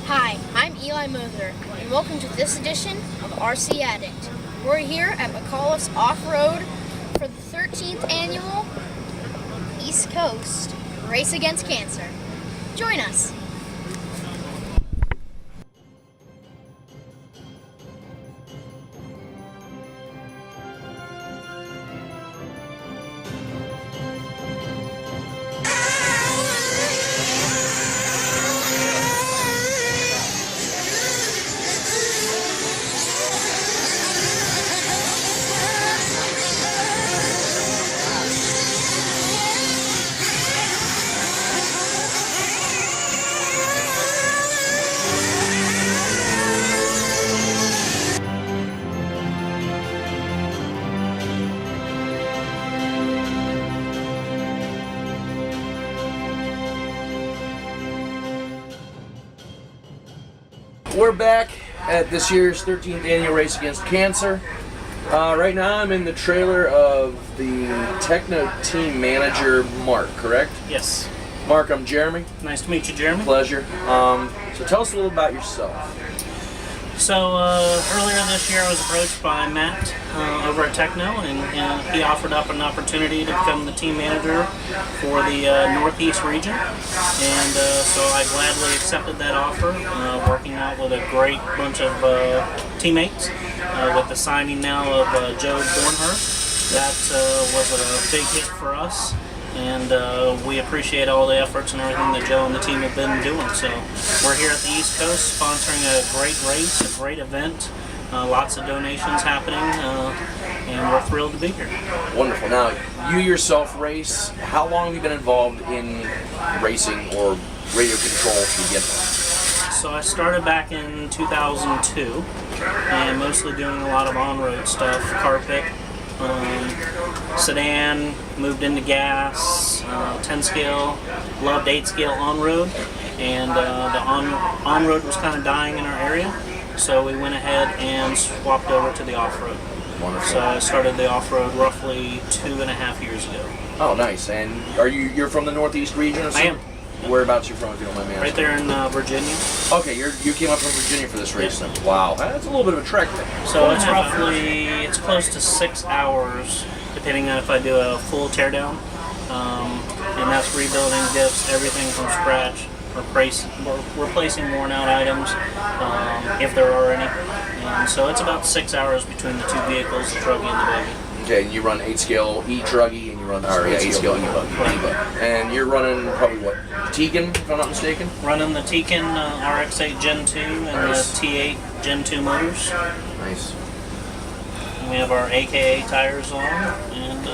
Hi, I'm Eli Moser, and welcome to this edition of RC Addict. We're here at McAuliffe's Off-Road for the 13th annual East Coast Race Against Cancer. Join us. We're back at this year's 13th annual Race Against Cancer. Right now I'm in the trailer of the Techno team manager, Mark, correct? Yes. Mark, I'm Jeremy. Nice to meet you, Jeremy. Pleasure. So tell us a little about yourself. So earlier this year I was approached by Matt over at Techno, and he offered up an opportunity to become the team manager for the Northeast region. And so I gladly accepted that offer, working out with a great bunch of teammates, with the signing now of Joe Bornhorst. That was a big hit for us. And we appreciate all the efforts and everything that Joe and the team have been doing. So we're here at the East Coast sponsoring a great race, a great event, lots of donations happening, and we're thrilled to be here. Wonderful. Now, you yourself race. How long have you been involved in racing or radio control to begin with? So I started back in 2002, and mostly doing a lot of on-road stuff, carpet, sedan, moved into gas, 10 scale, loved 8 scale on-road, and the on-road was kind of dying in our area, so we went ahead and swapped over to the off-road. Wonderful. So I started the off-road roughly 2.5 years ago. Oh, nice. And you're from the Northeast region or something? I am. Whereabouts you from, if you don't mind me asking? Right there in Virginia. Okay, you came up from Virginia for this race then. Wow, that's a little bit of a trek then. So it's close to 6 hours, depending on if I do a full teardown. And that's rebuilding diffs, everything from scratch, replacing worn out items, if there are any. And so it's about 6 hours between the two vehicles, the truggy and the buggy. Okay, you run 8 scale E-Truggy and you run 8 scale E-Buggy. And you're running probably what, Tegan, if I'm not mistaken? Running the Tegan RX-8 Gen 2 and nice. the T8 Gen 2 motors. Nice. And we have our AKA tires on and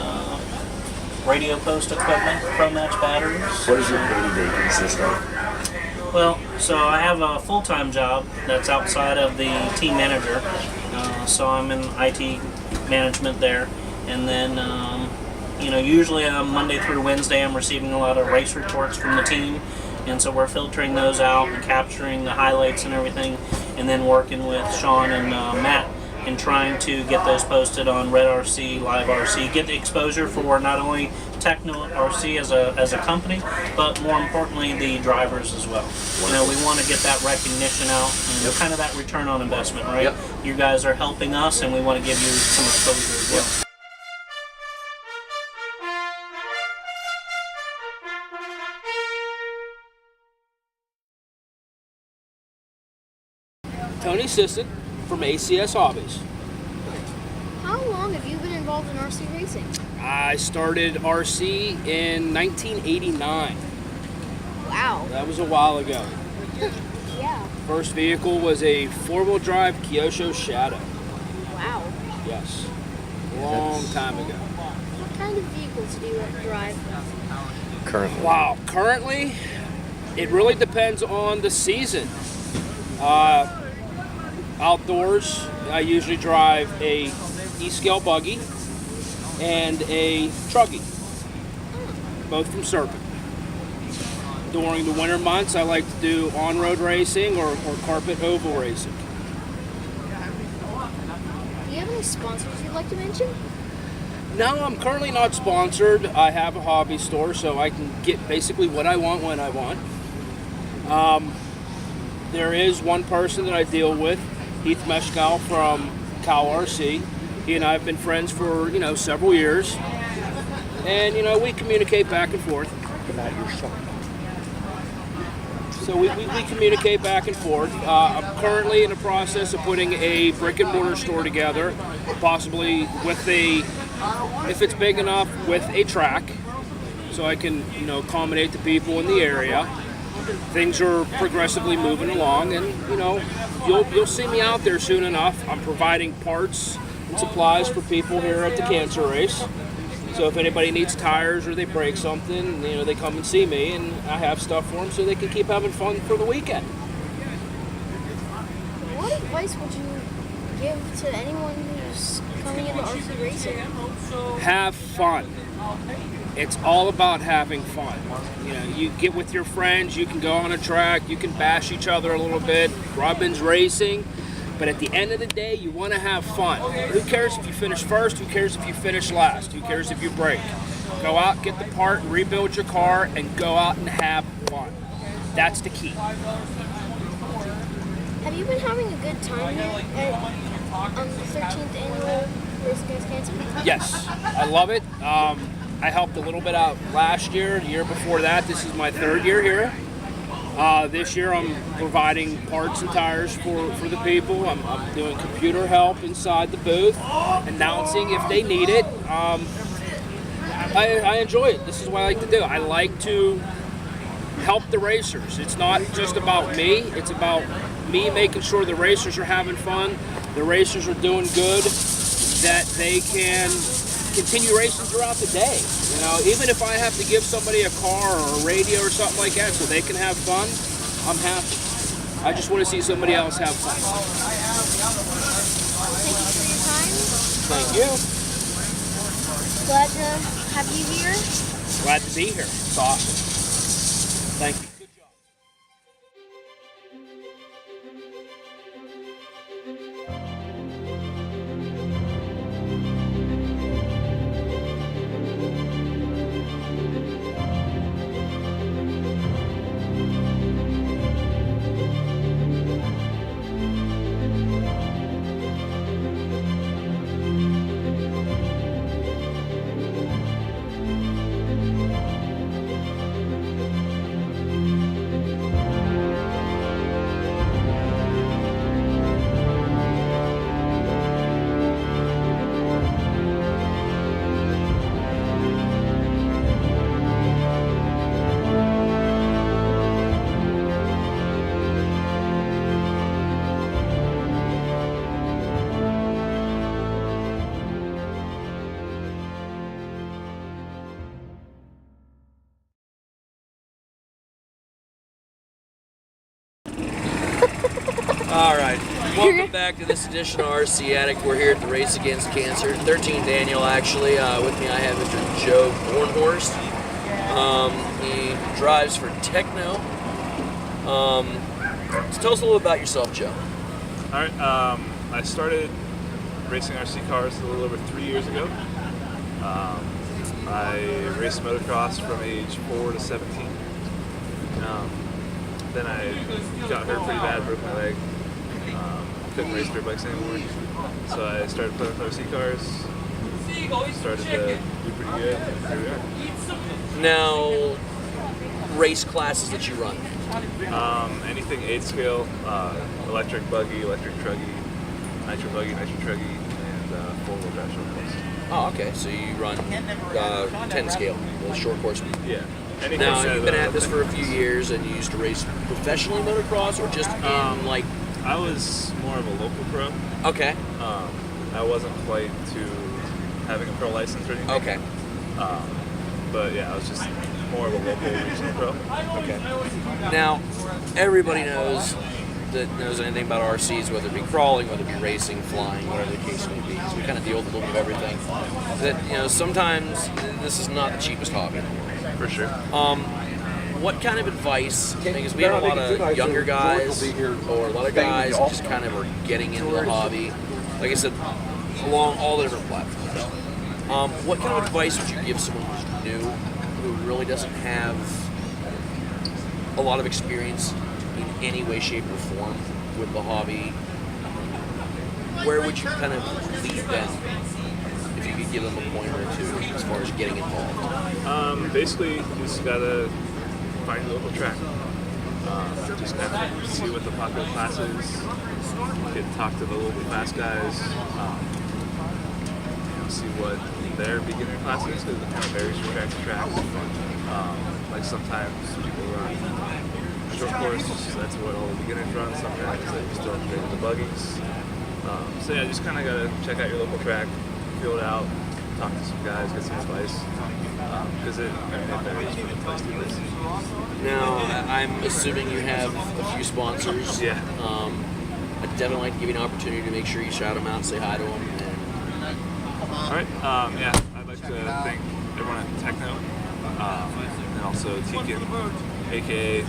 radio post equipment, Pro Match batteries. What does your day-to-day consist of? Well, so I have a full-time job that's outside of the team manager. So I'm in IT management there, and then usually on Monday through Wednesday I'm receiving a lot of race reports from the team, and so we're filtering those out and capturing the highlights and everything, and then working with Sean and Matt and trying to get those posted on Red RC, Live RC, get the exposure for not only Techno RC as a company, but more importantly the drivers as well. We want to get that recognition out and kind of that return on investment, right? Yep. You guys are helping us, and we want to give you some exposure as well. Tony Sisson from ACS Hobbyist. How long have you been involved in RC racing? I started RC in 1989. Wow. That was a while ago. Yeah. First vehicle was a four-wheel drive Kyosho Shadow. Wow. Yes. Long time ago. What kind of vehicles do you drive? Currently. Wow. Currently, it really depends on the season. Outdoors, I usually drive a E-scale buggy and a truggy, both from Serpent. During the winter months, I like to do on-road racing or carpet oval racing. Do you have any sponsors you'd like to mention? No, I'm currently not sponsored. I have a hobby store, so I can get basically what I want when I want. There is one person that I deal with, Heath Meshkow from CowRC. He and I have been friends for, several years. And, we communicate back and forth. About your son. So we communicate back and forth. I'm currently in the process of putting a brick and mortar store together, possibly with if it's big enough, with a track, so I can, accommodate the people in the area. Things are progressively moving along, and you'll see me out there soon enough. I'm providing parts and supplies for people here at the cancer race. So if anybody needs tires or they break something, they come and see me, and I have stuff for them so they can keep having fun for the weekend. What advice would you give to anyone who's coming into RC racing? Have fun. It's all about having fun. You get with your friends, you can go on a track, you can bash each other a little bit, Robin's racing, but at the end of the day, you want to have fun. Who cares if you finish first? Who cares if you finish last? Who cares if you break? Go out, get the part, rebuild your car, and go out and have fun. That's the key. Have you been having a good time here on the 13th annual Race Against Cancer? Yes, I love it. I helped a little bit out last year, the year before that. This is my third year here. This year I'm providing parts and tires for the people. I'm doing computer help inside the booth, announcing if they need it. I enjoy it. This is what I like to do. I like to help the racers. It's not just about me. It's about me making sure the racers are having fun, the racers are doing good, that they can continue racing throughout the day. Even if I have to give somebody a car or a radio or something like that so they can have fun, I'm happy. I just want to see somebody else have fun. Thank you for your time. Thank you. Glad to have you here. Glad to be here. It's awesome. Thank you. Good job. Alright, welcome back to this edition of RC Addict. We're here at the Race Against Cancer, 13th annual actually. With me I have Mr. Joe Bornhorst. He drives for Techno. So tell us a little about yourself, Joe. Alright, I started racing RC cars a little over 3 years ago. I raced motocross from age 4 to 17. Then I got hurt pretty bad, broke my leg. Couldn't race dirt bikes anymore. So I started playing with RC cars. Started to do pretty good. Here we are. Now, race classes that you run. Anything 8 scale, electric buggy, electric truggy, nitro buggy, nitro truggy, and four-wheel drive short course. Oh, okay. So you run 10 scale, the short course. Yeah. Anything Now, that, you've been at this for a few years, and you used to race professionally motocross, or just in, like... I was more of a local pro. Okay. I wasn't quite to having a pro license or anything. Okay. But yeah, I was just more of a local regional pro. Okay. Now, everybody knows anything about RCs, whether it be crawling, whether it be racing, flying, whatever the case may be. So we kind of deal with a little bit of everything. That, sometimes this is not the cheapest hobby. For sure. What kind of advice, because we have a lot of younger guys, or a lot of guys who just kind of are getting into the hobby, like I said, along all the different platforms. What kind of advice would you give someone who's new, who really doesn't have a lot of experience in any way, shape, or form with the hobby, where would you kind of lead them if you could give them a pointer or two as far as getting involved? Basically, you just gotta find your local track. Just kind of see what the popular class is. Get to talk to the local class guys. See what their beginner class is, because it kind of varies from track to track. Like sometimes people run short course, so that's what all the beginners run. Sometimes they just don't fit the buggies. So yeah, just kind of gotta check out your local track, feel it out, talk to some guys, get some advice, because it varies from place to place. Now, I'm assuming you have a few sponsors. Yeah. I'd definitely like to give you an opportunity to make sure you shout them out, say hi to them. All right. Yeah, I'd like to thank everyone at Techno, and also Tekin, aka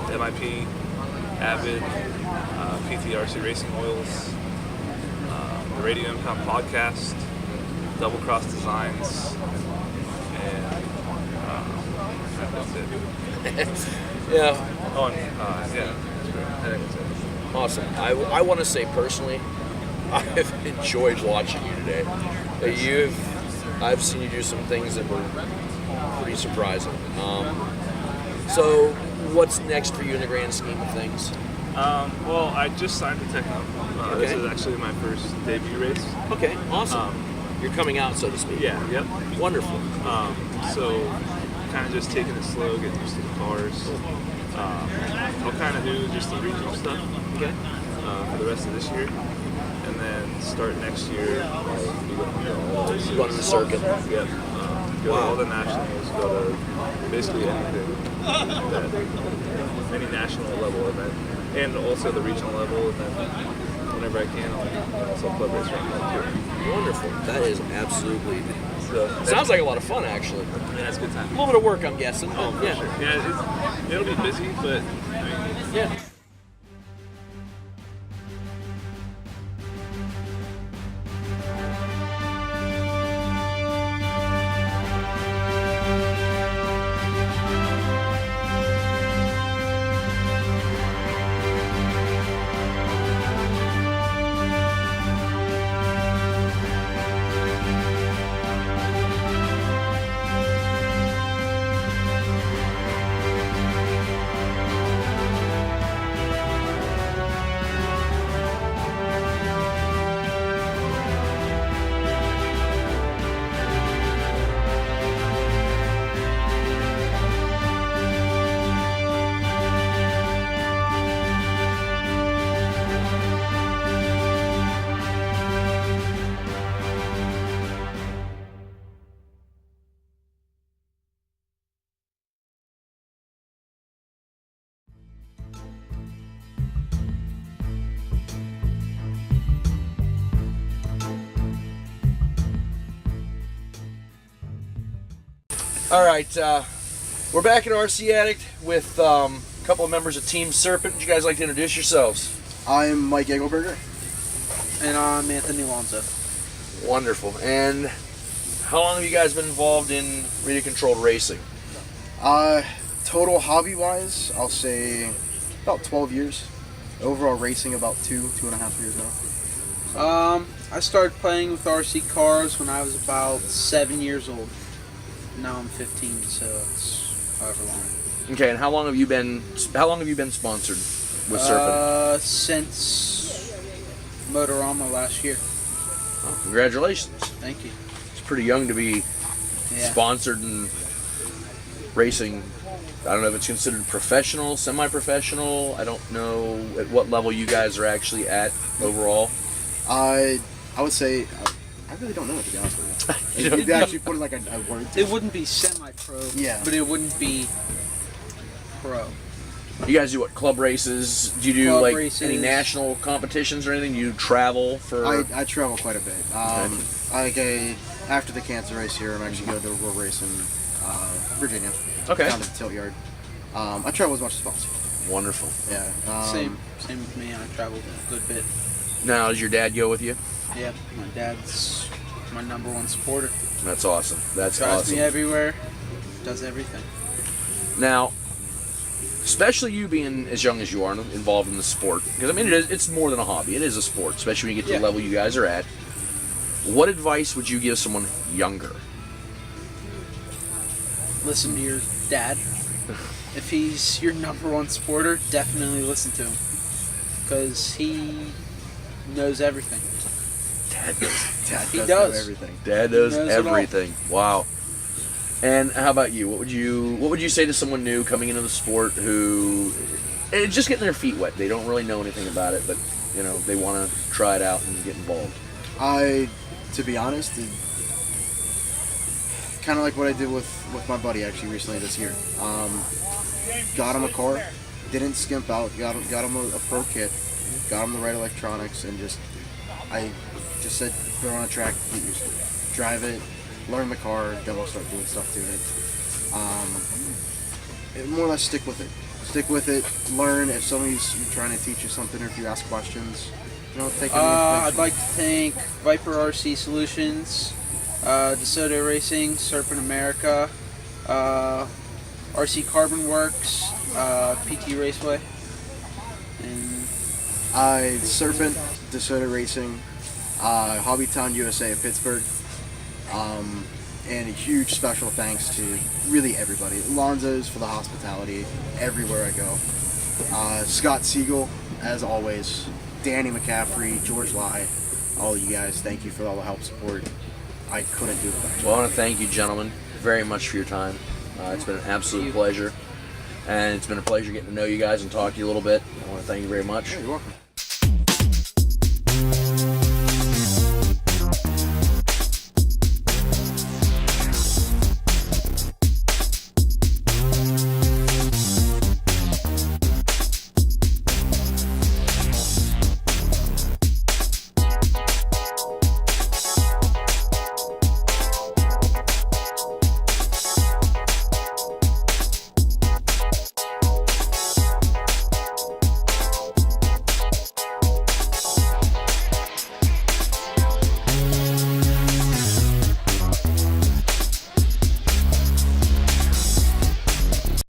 MIP, Avid, PTRC Racing Oils, the Radio Impound Podcast, Double Cross Designs, and that's it. Yeah. Oh, and, yeah, that's great. I think that's it. Awesome. I want to say personally, I've enjoyed watching you today. I've seen you do some things that were pretty surprising. So, what's next for you in the grand scheme of things? Well, I just signed with Techno. This is actually my first debut race. Okay, awesome. You're coming out, so to speak. Yeah, yep. Wonderful. So, kind of just taking it slow, getting used to the cars. I'll kind of do just the regional stuff for the rest of this year. And then start next year, Running the circuit. Yep. Go to all the nationals, go to basically anything, any national level event, and also the regional level, and then whenever I can, I'll also club race around too. Wonderful. That is absolutely... So, sounds like a lot of fun, actually. Yeah, it's a good time. A little bit of work, I'm guessing. Oh, for sure. Yeah, it'll be busy, but Yeah. All right, we're back at RC Addict with a couple of members of Team Serpent. Would you guys like to introduce yourselves? I'm Mike Engelberger. And I'm Anthony Alonso. Wonderful. And how long have you guys been involved in radio-controlled racing? Total hobby-wise, I'll say about 12 years. Overall racing, about 2.5 years now. I started playing with RC cars when I was about 7 years old. Now I'm 15, so it's however long. Okay, and how long have you been sponsored with Serpent? Since Motorama last year. Oh, congratulations. Thank you. It's pretty young to be sponsored and racing. I don't know if it's considered professional, semi-professional. I don't know at what level you guys are actually at overall. I would say, I really don't know, to be honest with you. You'd actually put like a word to It wouldn't be semi-pro, but it wouldn't be pro. You guys do what, club races? Do you do Club like races. any national competitions or anything? Do you travel for? I travel quite a bit. After the cancer race here, I'm actually going to do a road race in Virginia. Okay. Down to the tilt yard. I travel as much as possible. Wonderful. Yeah. Same with me. I traveled a good bit. Now, does your dad go with you? Yeah, my dad's my #1 supporter. That's awesome. That's Drives awesome. me everywhere. Does everything. Now, especially you being as young as you are involved in the sport, because I mean it's more than a hobby. It is a sport, especially when you get to the level you guys are at. What advice would you give someone younger? Listen to your dad. If he's your #1 sporter, definitely listen to him, because he knows everything. Dad knows. He Know does. everything. Dad knows He knows it all. everything. Wow. And how about you? What would you say to someone new coming into the sport who just getting their feet wet? They don't really know anything about it, but you know they want to try it out and get involved. To be honest, kind of like what I did with my buddy actually recently this year. Got him a car, didn't skimp out. Got him a pro kit, got him the right electronics, and I just said throw on a track, get used to it, drive it, learn the car, then we'll start doing stuff to it. More or less stick with it. Stick with it. Learn if somebody's trying to teach you something, or if you ask questions. You know, take. I'd like to thank Viper RC Solutions, DeSoto Racing, Serpent America, RC Carbon Works, PT Raceway, and Serpent, DeSoto Racing, Hobbytown USA of Pittsburgh, and a huge special thanks to really everybody. Lonzo's for the hospitality everywhere I go. Scott Siegel, as always. Danny McCaffrey, George Lai, all of you guys, thank you for all the help, support. I couldn't do it without you. Well, I want to thank you, gentlemen, very much for your time. It's been an absolute pleasure, and it's been a pleasure getting to know you guys and talk to you a little bit. I want to thank you very much. Yeah, you're welcome.